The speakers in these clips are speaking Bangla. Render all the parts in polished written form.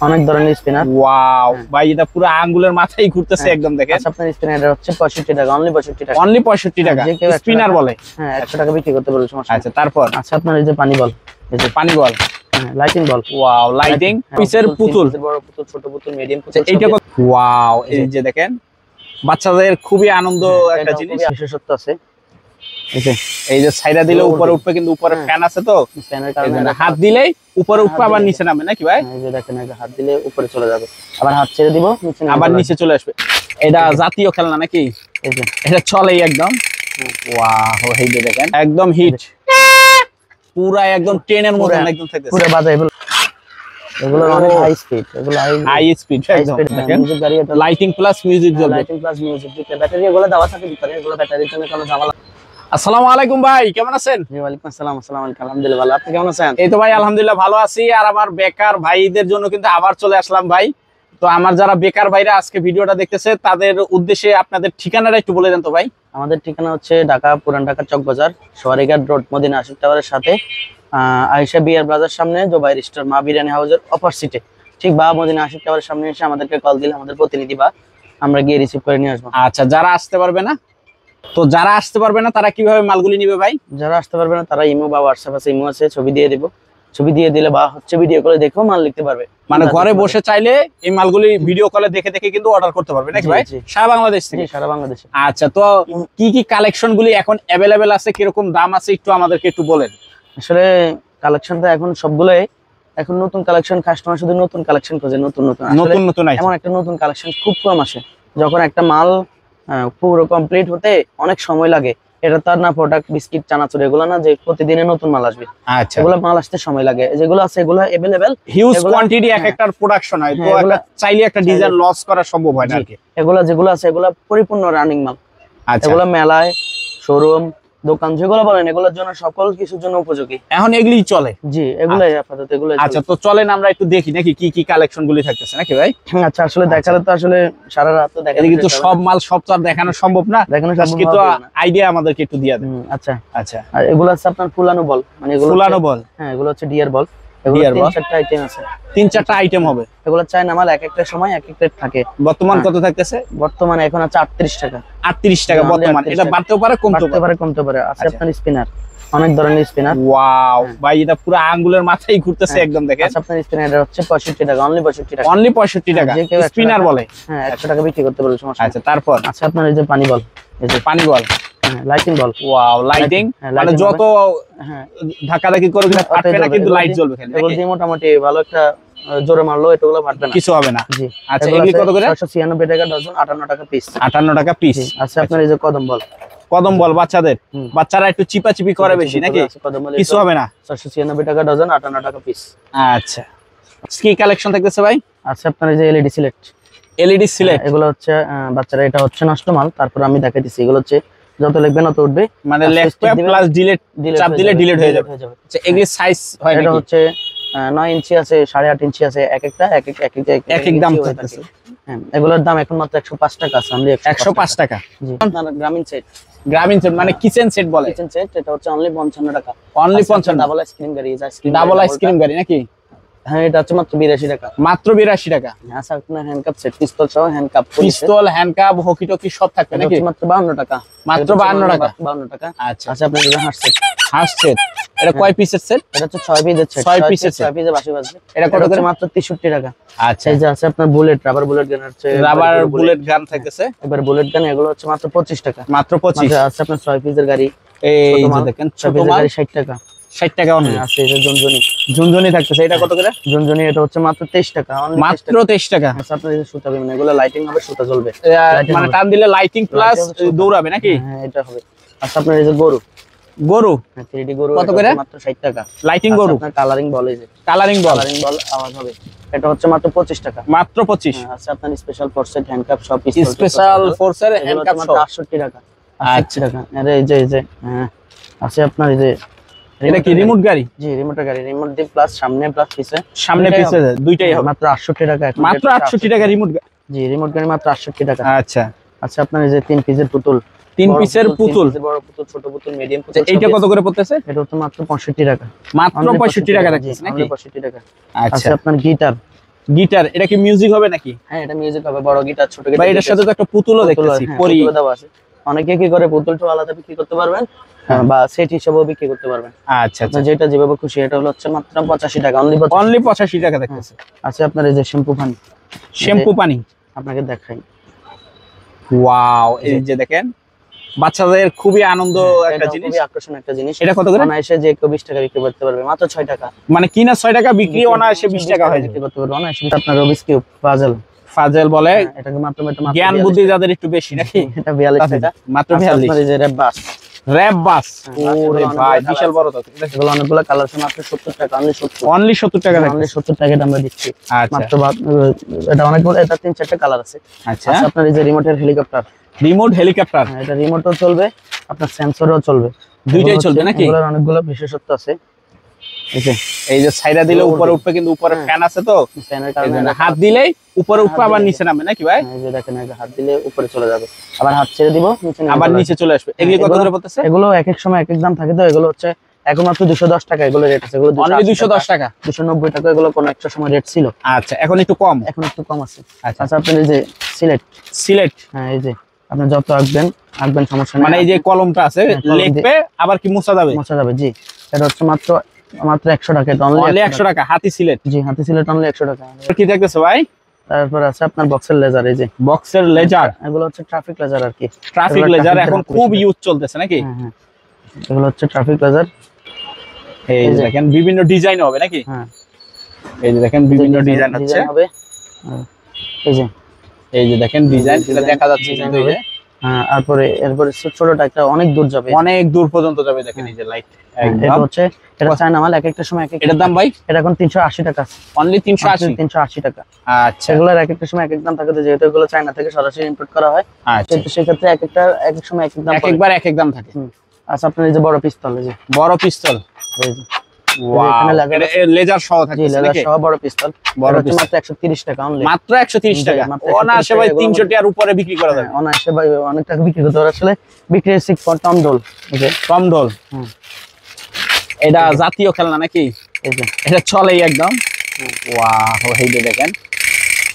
অনেক ধরনের স্পিনার। ওয়াও ভাই, এটা পুরো আঙ্গুলের মাথায় ঘুরতেছে একদম দেখেন। আচ্ছা, আপনার স্পিনার হচ্ছে 65 টাকা, অনলি 65 টাকা। অনলি 65 টাকা স্পিনার বলে। হ্যাঁ, 100 টাকা বিক্রি করতে পারবে, সমস্যা। আচ্ছা, তারপর আচ্ছা, আপনার এই যে পানি বল, এই যে পানি বল, হ্যাঁ, লাইটিং বল। ওয়াও, লাইটিং পিসের পুতুল, বড় পুতুল, ছোট পুতুল, মিডিয়াম পুতুল। এইটা ওয়াও, এই যে দেখেন বাচ্চাদের খুবই আনন্দ একটা জিনিস। বিশেষত্ব আছে, এই যে সাইডা দিলে উপরে উঠবে, কিন্তু উপরে ফ্যান আছে তো ফ্যানের কারণে হাত দিলেই উপরে উঠবে, আবার নিচে নামবে নাকি ভাই? এই যে দেখেন, হাত দিলে উপরে চলে যাবে, আবার হাত ছেড়ে দিব নিচে আবার নিচে চলে আসবে। এটা জাতীয় খেলনা নাকি? এই যে এটা চলেই একদম। ওয়াও, এই যে দেখেন একদম হিট, পুরা একদম ট্রেনের মতো একদম থাকতেছে, পুরো বাজায়। এগুলো অনেক হাই স্পিড, এগুলো হাই স্পিড একদম দেখেন। মিউজিক গাড়ি, এটা লাইটিং প্লাস মিউজিক জ্বলবে, লাইটিং প্লাস মিউজিক দিতে ব্যাটারি এগুলো দেওয়া থাকে ভিতরে, এগুলো ব্যাটারির জন্য কোনো ঝামেলা। আসসালামু আলাইকুম ভাই, কেমন আছেন? জি, ওয়ালাইকুম আসসালাম। আসসালামু আলাইকুম, আলহামদুলিল্লাহ ভালো, আপনি কেমন আছেন? এই তো ভাই আলহামদুলিল্লাহ ভালো আছি। আর আমার বেকার ভাইদের জন্য কিন্তু আবার চলে আসলাম ভাই। তো আমার যারা বেকার ভাইরা আজকে ভিডিওটা দেখতেছে তাদের উদ্দেশ্যে আপনাদের ঠিকানাটা একটু বলে দেন তো ভাই। আমাদের ঠিকানা হচ্ছে ঢাকা, পুরান ঢাকা চক বাজার, সোয়ারিঘাট রোড, মদিনা আশিক টাওয়ারের সাথে, আয়েশা বিয়ার প্লাজার সামনে, জুবাইর স্টোর, মা বিরিয়ানি হাউসের অপোজিটে, ঠিক বা মদিনা আশিক টাওয়ারের সামনে এসে আমাদেরকে কল দিলে আমাদের প্রতিনিধি বা আমরা গিয়ে রিসিভ করে নিয়ে আসবো। আচ্ছা, যারা আসতে পারবে না, তো যারা আসতে পারবে না তারা কিভাবে মালগুলি নিবে ভাই? যারা আসতে পারবে না তারা ইমো বা হোয়াটসঅ্যাপ আছে, ইমো আছে, ছবি দিয়ে দিব, ছবি দিয়ে দিলে বা হচ্ছে ভিডিও কলে দেখেও মাল লিখতে পারবে। মানে ঘরে বসে চাইলে এই মালগুলি ভিডিও কলে দেখে দেখে কিন্তু অর্ডার করতে পারবে নাকি ভাই? সারা বাংলাদেশ থেকে? সারা বাংলাদেশে। আচ্ছা, তো কি কি কালেকশন গুলি এখন অ্যাভেলেবেল আছে, কিরকম দাম আছে একটু আমাদেরকে একটু বলেন। আসলে কালেকশনটা এখন সবগুলোই এখন নতুন কালেকশন, কাস্টমার শুধু নতুন কালেকশন খোঁজে, নতুন নতুন নতুন নতুন এমন একটা নতুন কালেকশন খুব কম আসে। যখন একটা মাল পুরো কমপ্লিট হতে অনেক সময় লাগে, এটা তার না প্রোডাক্ট বিস্কিট চানাচুর এগুলো না যে প্রতিদিনে নতুন মাল আসবে। আচ্ছা, এগুলো মাল আসতে সময় লাগে, যেগুলো আছে এগুলো अवेलेबल, হিউজ কোয়ান্টিটি, এক একটার প্রোডাকশন হয়, তো একটা চাইলে একটা ডিজাইন লস করা সম্ভব হয় না আর কি। এগুলো যেগুলো আছে এগুলো পরিপূর্ণ রানিং মাল। আচ্ছা, এগুলো মেলায়, শোরুম, দোকান যেগুলো বলেন এগুলোর জন্য, সকল কিছুর জন্য উপযোগী। এখন এগুলি চলে? জি, এগুলাই আপাতত এগুলাই। আচ্ছা, তো চলেন আমরা একটু দেখি নাকি কি কি কালেকশন গুলি থাকতেছে নাকি ভাই? আচ্ছা, আসলে দেখালে তো আসলে সারা রাত তো দেখা, কিন্তু সব মাল সব তো আর দেখানো সম্ভব না, কিন্তু আইডিয়া আমাদেরকে একটু দিয়ে দেন। আচ্ছা আচ্ছা, আর এগুলো আছে আপনার ফুলানো বল, মানে এগুলো ফুলানো বল। হ্যাঁ, এগুলো হচ্ছে ডিয়ার বল। এগুলো 3-4টা আইটেম আছে, 3-4টা আইটেম হবে। এগুলো চাই না মাল এক একটা সময় এক এক রেট থাকে। বর্তমান কত থাকতেছে? বর্তমানে এখন আছে 38 টাকা। 38 টাকা বর্তমান, এটা বাড়তেও পারে কমতেও পারে। কমতে পারে। আছে আপনার স্পিনার, অনেক ধরনের স্পিনার। ওয়াও ভাই, এটা পুরো আঙ্গুলের মাথায় ঘুরতেছে একদম দেখেন। আচ্ছা, আপনার স্পিনার হচ্ছে 65 টাকা, অনলি 65 টাকা। অনলি 65 টাকা স্পিনার বলে। হ্যাঁ, 100 টাকা বিক্রি করতে পারবে, সমস্যা। আচ্ছা, তারপর আচ্ছা, আপনার এই যে পানি বল, এই যে পানি বল, লাইটিং বল। ওয়াও, লাইটিং, মানে যত ধাক্কাধাক্কি করবে না ফাটবে না, কিন্তু লাইট জ্বলবে খালি। এগুলো দিয়ে মোটামুটি ভালো একটা জোরে মারলো এগুলো ফাটবে না, কিছু হবে না। জি। আচ্ছা, এগুলি কত করে? 696 টাকা ডজন, 58 টাকা পিস। 58 টাকা পিস। আচ্ছা, আপনার এই যে কদম বল, কদম বল বাচ্চাদের, বাচ্চারা একটু চিপাচিপি করে বেশি নাকি? কিছু হবে না। 696 টাকা ডজন, 58 টাকা পিস। আচ্ছা, কি কালেকশন থাকতেছে ভাই? আচ্ছা, আপনার এই যে এলইডি সিলেক্ট, এলইডি সিলেক্ট, এগুলো হচ্ছে বাচ্চারা, এটা হচ্ছে নষ্ট মাল, তারপর আমি দেখাই দিচ্ছি। এগুলো হচ্ছে যত লিখবে তত উঠবে, মানে লেখবে প্লাস ডিলিট, চাপ দিলে ডিলিট হয়ে যাবে। আচ্ছা, এগুলি সাইজ হয় নাকি? এটা হচ্ছে 9 ইঞ্চি আছে, 8.5 ইঞ্চি আছে, এক একটা এক এক দাম থাকতেছে। হ্যাঁ, এগুলোর দাম এখন মাত্র 105 টাকা আছে, অনলি 105 টাকা। জি, আপনার গ্রামীণ সেট, গ্রামীণ সেট মানে কিচেন সেট বলে। কিচেন সেট, এটা হচ্ছে অনলি 55 টাকা। অনলি 55। ডাবল আইসক্রিম গাড়ি, ডাবল আইসক্রিম গাড়ি নাকি? হ্যাঁ, এটা হচ্ছে মাত্র 82 টাকা। মাত্র 82 টাকা। আচ্ছা, আপনার হ্যান্ডকাপ সেট, পিস্তল সহ হ্যান্ডকাপ, পিস্তল, হ্যান্ডকাপ, হকি টকি সব থাকবে নাকি? মাত্র 52 টাকা। মাত্র 52 টাকা। 52 টাকা। আচ্ছা, আচ্ছা, আপনার এটা হার্স সেট, হার্স সেট, এটা কয় পিসের সেট? এটা হচ্ছে 6 পিসের সেট, 6 পিসের সেট, 6 পিসে বাঁশি বাজবে। এটা কত করে? মাত্র 63 টাকা। আচ্ছা, এই যে আছে আপনার বুলেট, রাবার বুলেট গান আছে, রাবার বুলেট গান থাকতেছে। এবার বুলেট গান, এগুলো হচ্ছে মাত্র 25 টাকা। মাত্র 25। আছে আপনার 6 পিসের গাড়ি, এই যে দেখেন ছোট মাল 60 টাকা। 60 টাকা অনলি। আছে এই যে জনজনি, ঝুনঝুনি থাকতেছে, এটা কত করে? জনজনি এটা হচ্ছে মাত্র 23 টাকা, মাত্র 23 টাকা। আচ্ছা, আপনার এই যে সুতা বিমান, এগুলো লাইটিং হবে, সুতা জ্বলবে, মানে টান দিলে লাইটিং প্লাস দৌড়াবে নাকি? হ্যাঁ, এটা হবে। আচ্ছা, আপনার এই যে গরু, গরু 3D গরু, কত করে? মাত্র 60 টাকা। লাইটিং গরু, আপনার কালারিং বল, এই যে কালারিং বল, আওয়াজ হবে, এটা হচ্ছে মাত্র 25 টাকা। মাত্র 25। আচ্ছা, আপনার স্পেশাল ফোর্সের হ্যান্ডকাপ সব পিস, স্পেশাল ফোর্সের হ্যান্ডকাপ মাত্র 68 টাকা। 68 টাকা। আরে এই যে হ্যাঁ, আছে আপনার এই যে, এটা কি রিমোট গাড়ি? জি, রিমোটের গাড়ি, রিমোট দিয়ে প্লাস সামনে প্লাস পিছে, সামনে পিছে দুইটাই হবে। মাত্র 68 টাকা। এখন মাত্র 68 টাকা রিমোট গাড়ি। জি, রিমোট গাড়ি মাত্র 68 টাকা। আচ্ছা, আচ্ছা, আপনার এই যে 3 পিসের পুতুল, 3 পিসের পুতুল, বড় পুতুল, ছোট পুতুল, মিডিয়াম পুতুল, এইটা কত করে পড়তেছে? এটা হচ্ছে মাত্র 65 টাকা। মাত্র 65 টাকা রাখছেন নাকি? 65 টাকা। আচ্ছা, আপনার গিটার, গিটার, এটা কি মিউজিক হবে নাকি? হ্যাঁ এটা মিউজিক হবে, বড় গিটার ছোট ভাই গিটার। এটার সাথে তো একটা পুতুলও দেখতেছি, পরি। পুতুলও দেওয়া আছে। অনেকে কি করে পুতুলটা আলাদা বিক্রি করতে পারবেন, বা সেট হিসেবেও বিক্রি করতে পারবেন। আচ্ছা আচ্ছা, আপনার যেটা যেভাবে খুশি। এটা হলো হচ্ছে মাত্র 85 টাকা, অনলি অনলি 85 টাকা দেখতেছে। আছে আপনার এই যে শ্যাম্পু পানি, শ্যাম্পু পানি আপনাকে দেখাই। ওয়াও, এই যে দেখেন বাচ্চাদের খুবই আনন্দ একটা জিনিস, খুবই আকর্ষণীয় একটা জিনিস। এটা কত করে? অনায়াসে যে কেউ 20 টাকা বিক্রি করতে পারবে, মাত্র 6 টাকা। মানে কিনা 6 টাকা, বিক্রি অনায়াসে 20 টাকা হয়ে বিক্রি যাবে। করতে পারবে অনায়াসে। আপনার রবিস কিউব পাজল, ফাজেল বলে, এটাকে মাত্র জ্ঞান বুদ্ধি যাদের একটু বেশি নাকি, এটা 42 টাকা মাত্র আছে। 42। আপনার এই যে র্যাপ বাস, র‍্যাপ বাস, ওরে এগুলো ভাই অনেকগুলো বিশাল বড় তো। এগুলো অনেকগুলো কালার আছে, মাত্র 70 টাকা, অনলি 70। অনলি 70 টাকা অনলি দেখতেছে। 70 টাকা এটা আমরা দিচ্ছি আচ্ছা মাত্র। এটা অনেকগুলো, এটা 3-4টা কালার আছে। আচ্ছা, আচ্ছা আপনার এই যে রিমোটের হেলিকপ্টার, রিমোট হেলিকপ্টার, এটা রিমোটও চলবে, আপনার সেন্সরও চলবে, দুইটাই এগুলো চলবে হচ্ছে- নাকি? এগুলোর অনেকগুলো বিশেষত্ব আছে। এই যে এই যে সাইডা দিলে উপরে উঠবে, কিন্তু উপরে ফ্যান আছে তো, ফ্যানের এই কারণে জন্য এটা- হাত দিলেই উপরে উঠবে, হাত আবার দিলে- নিচে নামবে নাকি ভাই? এই যে দেখেন, এই যে হাত দিলে উপরে চলে যাবে, আবার হাত ছেড়ে দিব নিচে নেমে আবার চলে নিচে চলে আসবে। এগুলি কত এগুলো- করে পড়তেছে? আসবে। এগুলো এক এক সময় এক এক দাম থাকে, তো এগুলো হচ্ছে এখন মাত্র 210 টাকা এগুলো রেট আছে। এগুলো অনলি 210 টাকা। 290 টাকা, এগুলো কোন একটা সময় রেট ছিল, আচ্ছা, এখন একটু কম। এখন একটু কম আছে। আচ্ছা, আচ্ছা আপনার এই যে সিলেট, সিলেট হ্যাঁ এই যে আপনি যত আঁকবেন সমস্যা নেই। মানে এই যে কলমটা আছে, হ্যাঁ, কলম দিয়ে- লিখবে আবার কি মোছা যাবে? মোছা যাবে, জি। এটা হচ্ছে মাত্র 100 টাকা, এটা অনলি অনলি 100 টাকা, হাতি সিলেট। জি, হাতি সিলেট অনলি 100 টাকা। কি দেখতেছো ভাই? তারপর আছে আপনার বক্সের লেজার, এই যে বক্সের লেজার, এগুলো হচ্ছে ট্রাফিক লেজার আর কি। ট্রাফিক এগুলো লেজার traffic এখন লেজার খুব পরিষেবা। ইউজ চলতেছে নাকি? হ্যাঁ হ্যাঁ, এগুলো হচ্ছে ট্রাফিক লেজার। এই এই যে যে- দেখেন বিভিন্ন ডিজাইন হবে নাকি? হ্যাঁ, এই যে দেখেন বিভিন্ন ডিজাইন আছে। হবে। হ্যাঁ, এই যে এই যে দেখেন ডিজাইন, এটা design- দেখা যাচ্ছে design কিন্তু এই যে হ্যাঁ, এরপরে ছোটটা একটা অনেক দূর যাবে। অনেক দূর পর্যন্ত যাবে, দেখেন এই যে লাইট হ্যাঁ, এটা একদম। হচ্ছে এটা চায়না মাল, এক একটা সময় এক এক। এটার দাম ভাই এটা এখন 380 টাকা আছে, অনলি 380। 380 টাকা। আচ্ছা সেগুলোর এক একটা সময় এক এক দাম থাকে, তো যেহেতু এগুলো চায়না থেকে সরাসরি ইম্পোর্ট করা হয়, আচ্ছা, তো সেক্ষেত্রে এক একটা এক এক সময় এক এক দাম এক পড়ে। একবার এক এক দাম থাকে। আচ্ছা আপনার এই যে বড় পিস্তল, এই যে বড় পিস্তল, এই যে ওয়াও, এখানে লাগানো এটা লেজার সহ জি থাকছে লেজার নাকি? সহ বড় পিস্তল, বড় বড় পিস্তল পিস্তল মাত্র 130 টাকা অনলি। মাত্র 130 টাকা, মাত্র অনায়াসে 130 ভাই টাকা, 300 টাকার উপরে বিক্রি করা যাবে। অনায়াসে ভাই অনেক টাকা বিক্রি করতে পারে। আসলে বিক্রির সিক টম ডোল, এই যে টম ডল, হুম, এটা জাতীয় খেলনা নাকি? এই যে এটা চলেই একদম। ওয়াও, এই যে দেখেন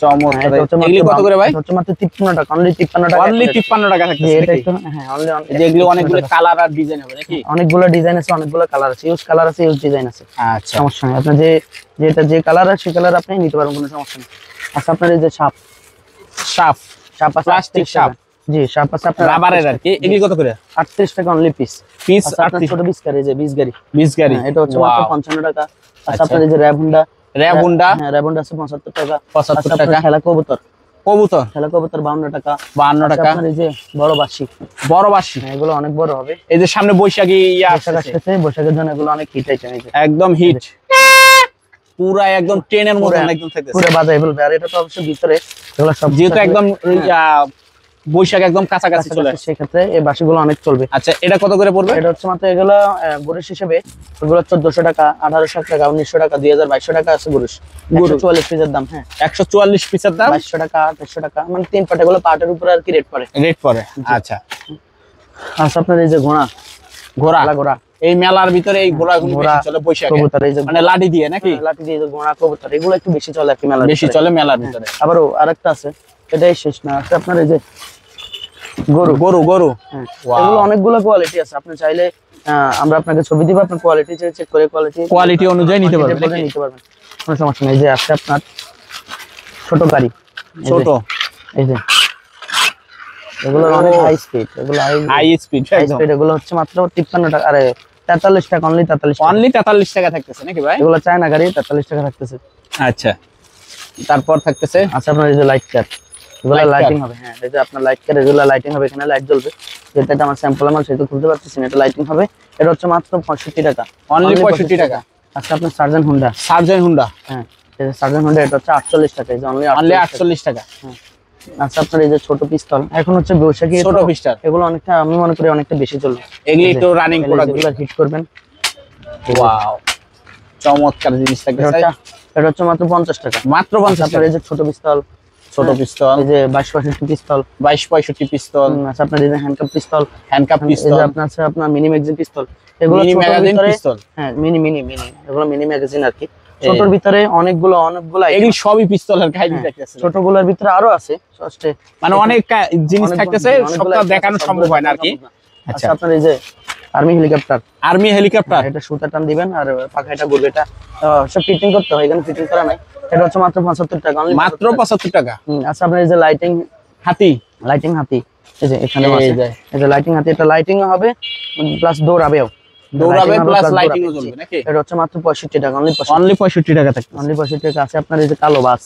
চমৎকার। এটা হচ্ছে এগুলি কত করে ভাই? এটা হচ্ছে মাত্র 53 টাকা, অনলি 53 টাকা। অনলি 53 টাকা জি, থাকতেছে এটা নাকি? একটু হ্যাঁ অনলি যেগুলো অনেকগুলো কালার আর ডিজাইন হবে নাকি? অনেকগুলো ডিজাইন আছে, অনেকগুলো কালার আছে, ইউজ কালার আছে, ইউজ ডিজাইন আছে, আচ্ছা, সমস্যা নেই। আপনার যেটা যে কালার আছে সেই কালার আপনি নিতে পারবেন, কোনো সমস্যা নেই। আচ্ছা আপনার এই যে সাপ সাপ, আছে প্লাস্টিক 38 সাপ, টাকা। জি সাপ আছে আপনার রাবারের আর কি। এগুলি কত করে? 38 টাকা অনলি পিস। পিস আচ্ছা আপনার 38, ছোট বিস্কারি, যে বিস্কারি, 20 গাড়ি, হ্যাঁ, এটা হচ্ছে মাত্র 55 টাকা। আচ্ছা আচ্ছা। আপনার এই যে র‍্যাব হুন্ডা, র‍্যাব হুন্ডা হ্যাঁ র‍্যাব হুন্ডা আছে 75 টাকা। 75 আচ্ছা, টাকা। আপনার খেলা কবুতর, কবুতর 52 টাকা। 52 আচ্ছা, টাকা। আপনার এই যে বড় বাঁশি, বড় বাঁশি, হ্যাঁ, এগুলো অনেক বড় হবে। এই যে সামনে বৈশাখী ইয়া বৈশাখ আসছে, আসতেছে, বৈশাখের জন্য এগুলো অনেক হিট আইটেম। এই যে একদম হিট, পুরা একদম ট্রেনের মতো পুরা- একদম থাকতেছে। পুরো বাজাইবল, আর এটা তো অবশ্যই ভিতরে এগুলো সব যেহেতু একদম বৈশাখ একদম কাছাকাছি চলে আসছে। সেক্ষেত্রে এই বাঁশিগুলো অনেক চলবে। আচ্ছা, এটা কত করে পড়বে? এটা হচ্ছে মাত্র এগুলো গুরুশ হিসেবে এগুলো 1400 টাকা, 1800 টাকা, 1900 টাকা, 2200 টাকা আছে গুরুশ। গুরুশ। 144 পিসের দাম, হ্যাঁ 144 পিসের দাম, 2200 টাকা, 2800 টাকা, মানে তিন পাট, এগুলো পাটের উপর আর কি রেট পড়ে। রেট পড়ে। আচ্ছা, আচ্ছা আপনার এই যে ঘোড়া, ঘোড়া, ঘোড়া এই মেলার ভিতরে এই ঘোড়াগুলো ঘোড়া, বেশি চলে বৈশাখে, কবুতর, এই যে মানে লাঠি দিয়ে নাকি? লাঠি দিয়ে যে ঘোড়া, কবুতর, এগুলো একটু বেশি চলে আর কি মেলার বেশি ভিতরে। চলে মেলার ভিতরে। আবারও আরেকটা আছে, এটাই শেষ না, আছে আপনার এই যে গরু, গরু, গরু, হ্যাঁ, Wow. এগুলো অনেকগুলো কোয়ালিটি আছে। আপনি চাইলে আমরা আপনাকে ছবি দিব, আপনার কোয়ালিটি চেক করে কোয়ালিটি অনুযায়ী নিতে পারবেন নাকি? নিতে পারবেন, কোনো সমস্যা নেই। এই যে আছে আপনার ছোট গাড়ি, এই যে- ছোট, এই যে এগুলো অনেক হাই স্পিড, এগুলো হাই স্পিড, হাই একদম স্পিড, এগুলো হচ্ছে মাত্র 53 টাকা, আরে 43 টাকা, অনলি 43 টাকা। অনলি 43 টাকা থাকতেছে নাকি ভাই? এগুলো চায়না গাড়ি, 43 টাকা থাকতেছে। আচ্ছা, তারপর থাকতেছে আচ্ছা আপনার এই যে লাইট কার, এগুলো Light লাইটিং হবে, হ্যাঁ এই যে আপনার লাইট কার, এগুলো লাইটিং হবে, এখানে লাইট জ্বলবে। যেটা এটা আমার স্যাম্পল মাল, সেটা খুলতে পারতেছি না, এটা লাইটিং হবে। এটা হচ্ছে মাত্র 65 টাকা, অনলি Only 65 টাকা। আচ্ছা আপনার সার্জন হুন্ডা, সার্জেন হুন্ডা, হ্যাঁ এই যে সার্জন হুন্ডা, এটা হচ্ছে 48 টাকা, এই যে অনলি অনলি 48 48 টাকা। আচ্ছা আপনার এই যে ছোট পিস্তল, এখন হচ্ছে বৈশাখী, ছোট তো পিস্টার, এগুলো অনেকটা, আমি মনে করি অনেকটা বেশি চলবে। এগুলি এই যে, একটু রানিং প্রোডাক্ট। এগুলো হিট করবেন। ওয়াও, চমৎকার জিনিস এটা থাকতেছে। এটা হচ্ছে মাত্র 50 টাকা। মাত্র 50 আপনার টাকা। এই যে ছোট পিস্তল, ছোট হ্যাঁ, পিস্তল, এই যে 22-65 পিস্তল, 22-65 পিস্তল, আচ্ছা আপনার এই যে হ্যান্ডকাপ পিস্তল, হ্যান্ডকাপ এই পিস্তল, যে আপনার আছে আপনার মিনি ম্যাগাজিন পিস্তল, এগুলো মিনি ছোট ম্যাগাজিন ভিতরে, পিস্তল, হ্যাঁ মিনি এগুলো মিনি ম্যাগাজিন আর কি। ছোটর ভিতরে অনেকগুলো এগুলি সবই পিস্তলের কাহিনী হ্যাঁ, থাকতেছে ছোটগুলোর ভিতরে আরো আছে ষষ্ঠে মানে অনেক জিনিস অনেক থাকতেছে অনেকগুলো সবটা আছে, দেখানো সবগুলো সম্ভব হয় না আর কি সম্ভব না। আচ্ছা আচ্ছা আপনার এই যে আর্মি হেলিকপ্টার, আর্মি হেলিকপ্টার এটা সুতা টান দিবেন আর পাখা এটা ঘুরবে, এটা সব ফিটিং করতে হয়, এখানে ফিটিং করা নাই, এটা হচ্ছে মাত্র 75 টাকা only মাত্র 75 টাকা আচ্ছা আপনার এই যে হাতি লাইটিং হাতি, এই যে এখানে এই আছে, যে। এই যে লাইটিং হাতি, এটা লাইটিং হবে প্লাস দৌড়াবেও, দৌড়াবে Lighting হবে প্লাস plus লাইটিং দৌড়াবে, জ্বলবে নাকি এটা হচ্ছে মাত্র 65 টাকা only 65 অনলি 65 টাকা থাকতেছে only 65 টাকা আছে আপনার এই যে কালো বাস,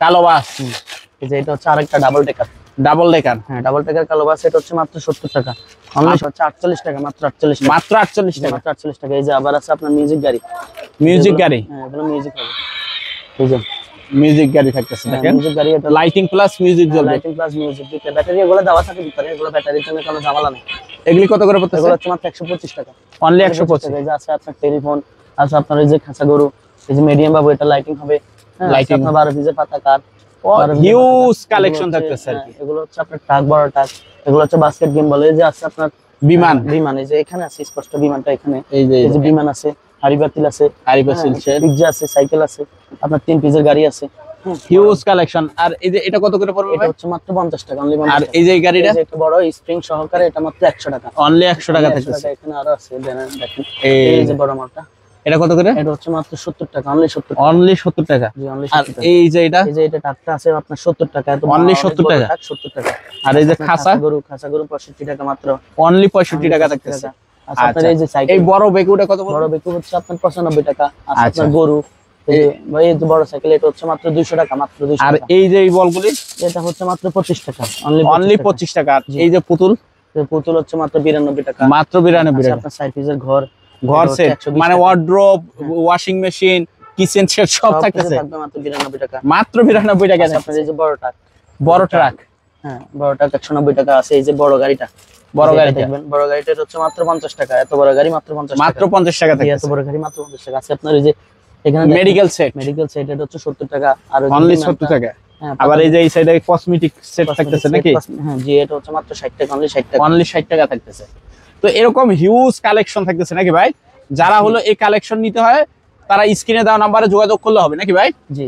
কালো বাস এই যে এটা হচ্ছে আরেকটা ডাবল টেকার, ডাবল ডেকার হ্যাঁ ডাবল টেকার কালো বাস, এটা হচ্ছে মাত্র 70 টাকা only হচ্ছে 48 টাকা, মাত্র 48 টাকা, মাত্র 48 টাকা মাত্র 48 টাকা। এই যে আবার আছে আপনার মিউজিক গাড়ি, মিউজিক গাড়ি হ্যাঁ এগুলো মিউজিক হবে, এই যে মিউজিক গাড়ি থাকতেছে দেখেন মিউজিক গাড়ি, এটা লাইটিং প্লাস মিউজিক জ্বলবে লাইটিং প্লাস মিউজিক, দুটো ব্যাটারি এগুলো দেওয়া থাকে ভিতরে, এগুলো ব্যাটারির জন্য কোনো ঝামেলা নেই, এগুলি কত করে পড়তেছে এগুলো হচ্ছে মাত্র 125 টাকা অনলি 125 125 টাকা। এই যে আছে আপনার টেলিফোন, আছে আপনার এই যে খাঁচা গরু, এই যে মিডিয়াম বাবু, এটা লাইটিং হবে, হ্যাঁ, আছে Lighting। আপনার 12 পিসের পাতা কার, হিউজ কালেকশন থাকতেছে আর কি এগুলো হচ্ছে আপনার টাক, বড় টাক, এগুলো হচ্ছে বাস্কেট গেম বলে, এই যে আছে আপনার বিমান বিমান, এই যে এখানে আছে স্পষ্ট বিমানটা এখানে, এই যে এই যে বিমান আছে, হাড়িবাতিল আছে, আরিবা সিলসের পিজ্জা আছে, সাইকেল আছে, আপনার 3 পিসের গাড়ি আছে, হিউজ কালেকশন আর এই যে এটা কত করে পড়বে এটা ভাই হচ্ছে মাত্র 50 টাকা only 50 আর টাকা। এই যে এই গাড়িটা এই যে একটা বড় স্প্রিং সহকারে, এটা মাত্র 100 টাকা অনলি 100 টাকা 100 থাকতেছে এখানে আরো আছে, দেখেন এই এই যে বড় মালটা, এটা কত করে এটা হচ্ছে মাত্র 70 টাকা only 70 টাকা, অনলি 70 টাকা জি only আর 70 টাকা। এই যে এটা এই যে এটা টাকটা আছে আপনার 70 টাকা, এত বড় Only অনেক 70 বড় টাকা। টাক, 70 টাকা। আর এই যে আপনার খাসা খাসা গরু 65 টাকা মাত্র, অনলি 65 টাকা 65 থাকতেছে টাকা। আচ্ছা আপনার এই যে এই সাইকেল, বড় বেকুটা কত বড় পড়বে বেকু হচ্ছে আপনার 95 টাকা, আর আচ্ছা। আপনার গরু এই যে ভাই এই যে বড় সাইকেল, এটা হচ্ছে মাত্র 200 টাকা, মাত্র 200 আর টাকা। এই যে এই বলগুলি এটা হচ্ছে মাত্র 25 টাকা only অনলি 25 টাকা আর এই যে পুতুল পুতুল হচ্ছে মাত্র 92 টাকা, মাত্র 92 আচ্ছা, টাকা আপনার সাইড পিসের ঘর, ঘর এটা হচ্ছে সেট 120 মানে টাকা। Wardrobe washing machine kitchen set সব সব কিছু থাকতেছে থাকবে মাত্র 92 টাকা। মাত্র 92 টাকা আচ্ছা, আপনার এই যে বড় ট্রাক, বড় ট্রাক হ্যাঁ বড় ট্রাক 190 টাকা আছে। এই যে বড় গাড়িটা, বড় যেটা গাড়িটা দেখবেন, বড় গাড়িটা হচ্ছে মাত্র 50 টাকা, এত বড় গাড়ি মাত্র 50 টাকা, মাত্র 50 টাকা এই এত থাকতেছে বড় গাড়ি মাত্র 50 টাকা আছে। আপনার এই যে এখানে মেডিকেল সেট মেডিকেল সেট, এটা হচ্ছে 70 টাকা, আর ওই যে অনলি বিমানটা, 70 টাকা হ্যাঁ, আবার এই যে এই সাইডে কসমেটিক সেট cosmetic থাকতেছে set, নাকি হ্যাঁ জি, এটা হচ্ছে মাত্র 60 টাকা, অনলি 60 টাকা। অনলি 60 টাকা থাকতেছে। তো এরকম হিউজ কালেকশন থাকতেছে নাকি ভাই? যারা হলো এই কালেকশন নিতে হয় তারা স্ক্রিনে দেওয়া নাম্বারে যোগাযোগ করলে হবে নাকি ভাই? জি